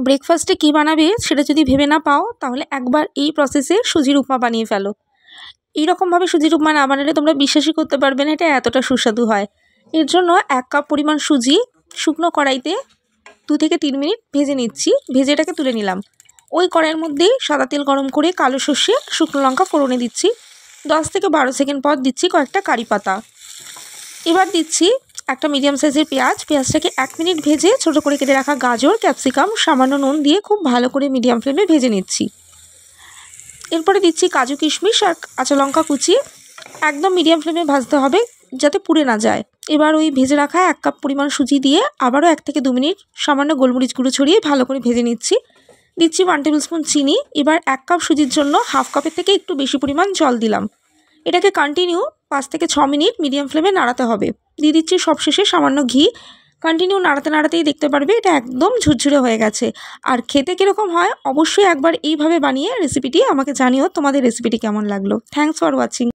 ব্রেকফাস্টে কী বানাবে সেটা যদি ভেবে না পাও তাহলে একবার এই প্রসেসে সুজির উপমা বানিয়ে ফেলো। এইরকমভাবে সুজির উপমা না বানালে তোমরা বিশ্বাসই করতে পারবে না এটা এতটা সুস্বাদু হয়। এর জন্য 1 কাপ পরিমাণ সুজি শুকনো কড়াইতে 2 থেকে 3 মিনিট ভেজে নিচ্ছি। ভেজে এটাকে তুলে নিলাম। ওই কড়াইয়ের মধ্যেই সাদা তেল গরম করে কালো সর্ষে শুকনো লঙ্কা ফোড়নে দিচ্ছি। 10 থেকে 12 সেকেন্ড পর দিচ্ছি কয়েকটা কারি পাতা। এবার দিচ্ছি একটা মিডিয়াম সাইজের পেঁয়াজ। পেঁয়াজটাকে 1 মিনিট ভেজে ছোটো করে কেটে রাখা গাজর, ক্যাপসিকাম, সামান্য নুন দিয়ে খুব ভালো করে মিডিয়াম ফ্লেমে ভেজে নিচ্ছি। এরপরে দিচ্ছি কাজু কিশমিশ আর কাঁচা লঙ্কা কুচি। একদম মিডিয়াম ফ্লেমে ভাজতে হবে যাতে পুড়ে না যায়। এবার ওই ভেজে রাখা 1 কাপ পরিমাণ সুজি দিয়ে আবারও 1 থেকে 2 মিনিট সামান্য গোলমরিচ গুঁড়ো ছড়িয়ে ভালো করে ভেজে নিচ্ছি। দিচ্ছি 1 টেবিল স্পুন চিনি। এবার 1 কাপ সুজির জন্য হাফ কাপের থেকে একটু বেশি পরিমাণ জল দিলাম। এটাকে কন্টিনিউ 5 থেকে 6 মিনিট মিডিয়াম ফ্লেমে নাড়াতে হবে। দিয়ে দিচ্ছি সবশেষে সামান্য ঘি। কন্টিনিউ নাড়াতে নাড়াতেই দেখতে পারবে এটা একদম ঝুরঝুরে হয়ে গেছে। আর খেতে কীরকম হয় অবশ্যই একবার এইভাবে বানিয়ে রেসিপিটি আমাকে জানিও তোমাদের রেসিপিটি কেমন লাগলো। Thanks for watching.